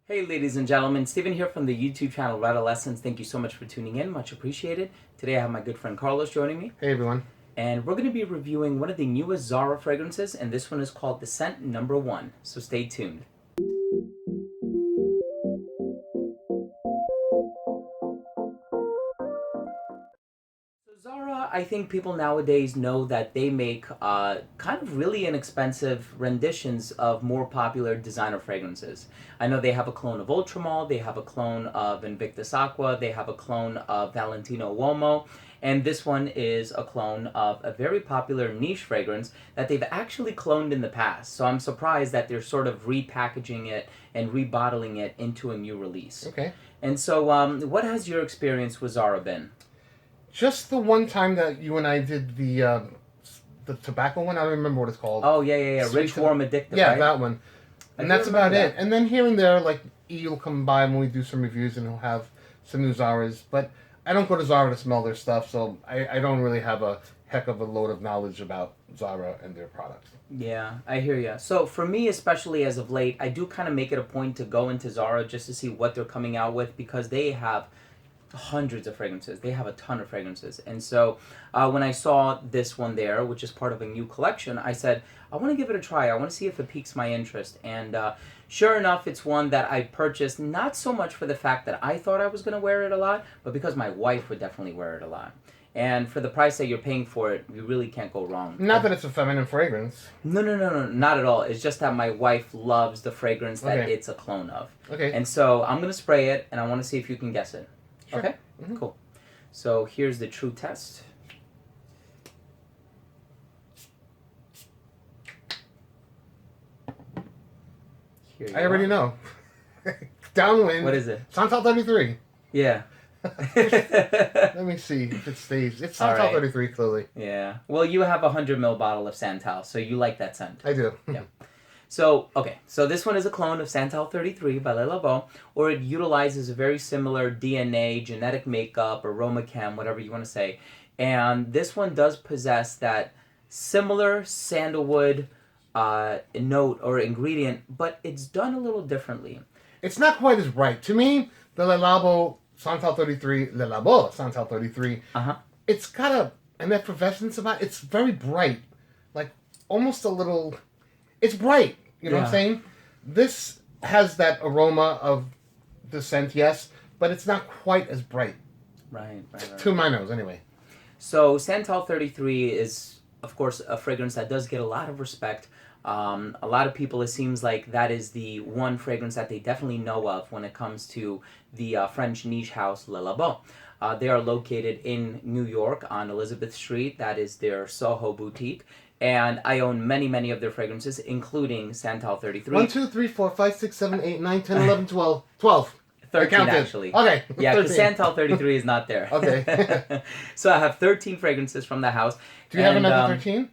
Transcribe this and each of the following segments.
Hey ladies and gentlemen, Steven here from the YouTube channel Radolescence. Thank you so much for tuning in, much appreciated. Today I have my good friend Carlos joining me. Hey everyone. And we're going to be reviewing one of the newest Zara fragrances, and this one is called The Scent Number 1, so stay tuned. Zara, I think people nowadays know that they make kind of really inexpensive renditions of more popular designer fragrances. I know they have a clone of Ultramall, they have a clone of Invictus Aqua, they have a clone of Valentino Uomo, and this one is a clone of a very popular niche fragrance that they've actually cloned in the past. So I'm surprised that they're sort of repackaging it and rebottling it into a new release. Okay. And so, what has your experience with Zara been? Just the one time that you and I did the tobacco one, I don't remember what it's called. Oh, yeah. Rich, warm, addictive, Yeah, right? that one. And that's about it. And then here and there, like, E will come by when we do some reviews and he'll have some new Zaras. But I don't go to Zara to smell their stuff, so I don't really have a heck of a load of knowledge about Zara and their products. Yeah, I hear you. So for me, especially as of late, I do kind of make it a point to go into Zara just to see what they're coming out with because they have hundreds of fragrances. They have a ton of fragrances. And so when I saw this one there, which is part of a new collection, I said, I want to give it a try. I want to see if it piques my interest. And sure enough, it's one that I purchased not so much for the fact that I thought I was going to wear it a lot, but because my wife would definitely wear it a lot. And for the price that you're paying for it, you really can't go wrong. Not that it's a feminine fragrance. No, not at all. It's just that my wife loves the fragrance that Okay. it's a clone of. Okay. And so I'm going to spray it, and I want to see if you can guess it. Sure. Okay? Mm-hmm. Cool. So here's the true test. Here you I already are. know. Downwind. What is it? Santal 33. Yeah. Let me see if it stays. It's All Santal right. 33, clearly. Yeah. Well, you have a 100 ml bottle of Santal, so you like that scent. I do. Yeah. So, okay, so this one is a clone of Santal 33 by Le Labo, or it utilizes a very similar DNA, genetic makeup, aromachem, whatever you want to say. And this one does possess that similar sandalwood note or ingredient, but it's done a little differently. It's not quite as bright. To me, the Le Labo Santal 33, Le Labo Santal 33, it's got an effervescence about it. It's very bright. Like, almost a little... It's bright, you know what I'm saying? This has that aroma of the scent, yes, but it's not quite as bright. Right. To my nose, anyway. So Santal 33 is, of course, a fragrance that does get a lot of respect. A lot of people, it seems like that is the one fragrance that they definitely know of when it comes to the French niche house Le Labo. They are located in New York on Elizabeth Street. That is their Soho boutique. And I own many of their fragrances, including Santal 33. 1, 2, 3, 4, 5, 6, 7, 8, 9, 10, 11, 12. 12. 13, actually. Okay. Yeah, because Santal 33 is not there. Okay. So I have 13 fragrances from the house. Do you have another 13?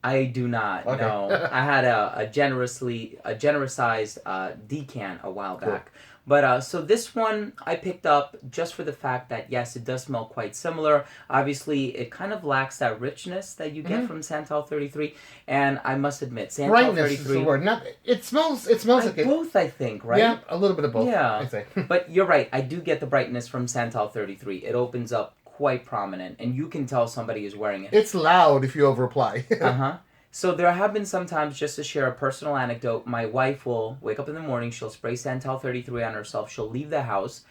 I do not. Okay. No, I had a generousized decan a while Cool. back. But so this one I picked up just for the fact that yes, it does smell quite similar. Obviously, it kind of lacks that richness that you get from Santal 33, and I must admit, Santal Brightness 33. is the word. Not, it smells like it. Both, I think, right? Yeah, a little bit of both. Yeah. I'd say. But you're right. I do get the brightness from Santal 33. It opens up quite prominent, and you can tell somebody is wearing it. It's loud if you over apply. So there have been some times, just to share a personal anecdote, my wife will wake up in the morning, she'll spray Santal 33 on herself, she'll leave the house,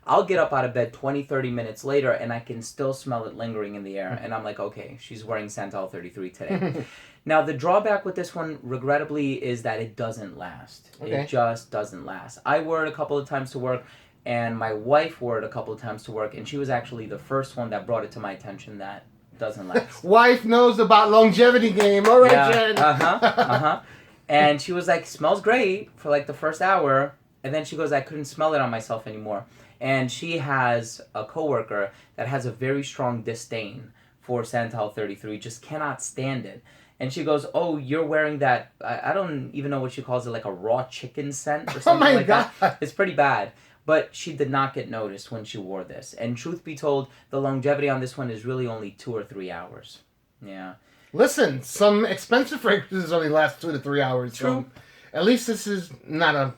I'll get up out of bed 20-30 minutes later and I can still smell it lingering in the air, and I'm like, okay, she's wearing Santal 33 today. Now the drawback with this one, regrettably, is that it doesn't last. Okay. It just doesn't last. I wore it a couple of times to work, and my wife wore it a couple of times to work, and she was actually the first one that brought it to my attention that doesn't last. Wife knows about longevity game. All right, Jen. And she was like, smells great for like the first hour. And then she goes, I couldn't smell it on myself anymore. And she has a coworker that has a very strong disdain for Santal 33, just cannot stand it. And she goes, oh, you're wearing that, I don't even know what she calls it, like a raw chicken scent or something like God. that. It's pretty bad. But she did not get noticed when she wore this. And truth be told, the longevity on this one is really only 2 or 3 hours. Yeah. Listen, some expensive fragrances only last 2 to 3 hours. True. So at least this is not a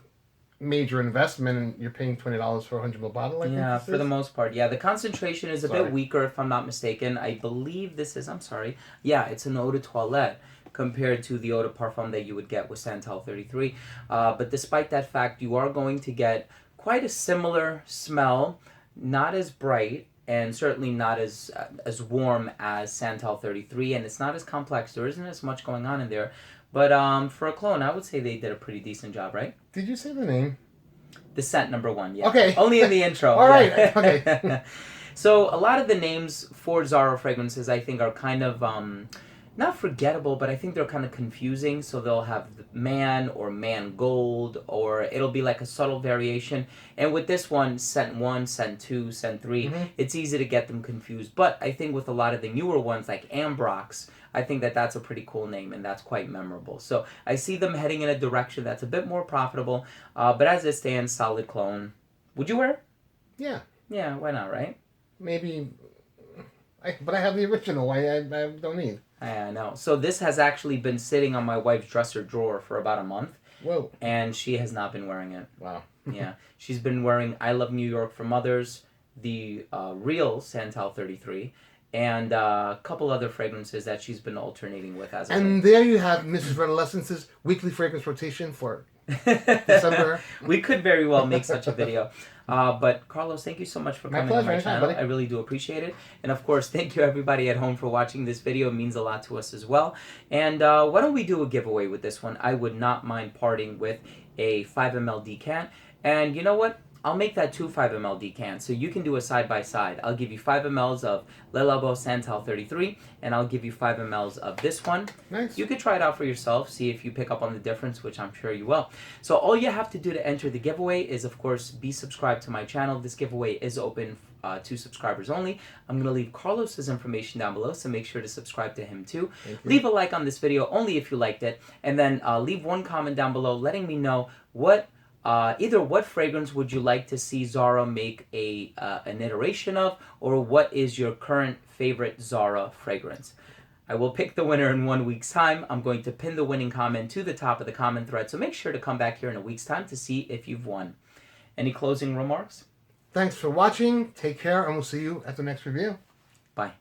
major investment, and you're paying $20 for a 100 ml bottle. I think Yeah, this for the is. most part. Yeah, the concentration is a Sorry. bit weaker if I'm not mistaken. I believe this is, I'm sorry. Yeah, it's an eau de toilette compared to the eau de parfum that you would get with Santal 33. But despite that fact, you are going to get quite a similar smell, not as bright and certainly not as warm as Santal 33, and it's not as complex. There isn't as much going on in there. But for a clone, I would say they did a pretty decent job, right? Did you say the name? The scent number one, yeah. Okay. Only in the intro. All right. Yeah. Okay. So a lot of the names for Zara fragrances, I think, are kind of not forgettable, but I think they're kind of confusing. So they'll have man or man gold, or it'll be like a subtle variation. And with this one, scent 1, scent 2, scent 3, it's easy to get them confused. But I think with a lot of the newer ones like Ambrox, I think that that's a pretty cool name and that's quite memorable. So I see them heading in a direction that's a bit more profitable. But as it stands, solid clone. Would you wear it? Yeah. Yeah, why not, right? Maybe. But I have the original. I don't need. I know. So this has actually been sitting on my wife's dresser drawer for about a month. Whoa. And she has not been wearing it. Wow. Yeah. She's been wearing I Love New York for Mothers, the real Santal 33, and a couple other fragrances that she's been alternating with as of And late. there you have Mrs. Renaissance's weekly fragrance rotation for December. We could very well make such a video. But Carlos, thank you so much for My coming on my pleasure. channel. Buddy. I really do appreciate it. And of course, thank you everybody at home for watching this video. It means a lot to us as well. And why don't we do a giveaway with this one? I would not mind parting with a 5 ml decant. And you know what? I'll make that 2 5 ml decants, so you can do a side by side. I'll give you 5 mls of Le Labo Santal 33, and I'll give you 5 mls of this one. Nice. You can try it out for yourself, see if you pick up on the difference, which I'm sure you will. So all you have to do to enter the giveaway is, of course, be subscribed to my channel. This giveaway is open to subscribers only. I'm going to leave Carlos's information down below, so make sure to subscribe to him too. Leave a like on this video only if you liked it, and then leave one comment down below letting me know what either what fragrance would you like to see Zara make an iteration of, or what is your current favorite Zara fragrance. I will pick the winner in 1 week's time. I'm going to pin the winning comment to the top of the comment thread, so make sure to come back here in a week's time to see if you've won. Any closing remarks? Thanks for watching. Take care, and we'll see you at the next review. Bye.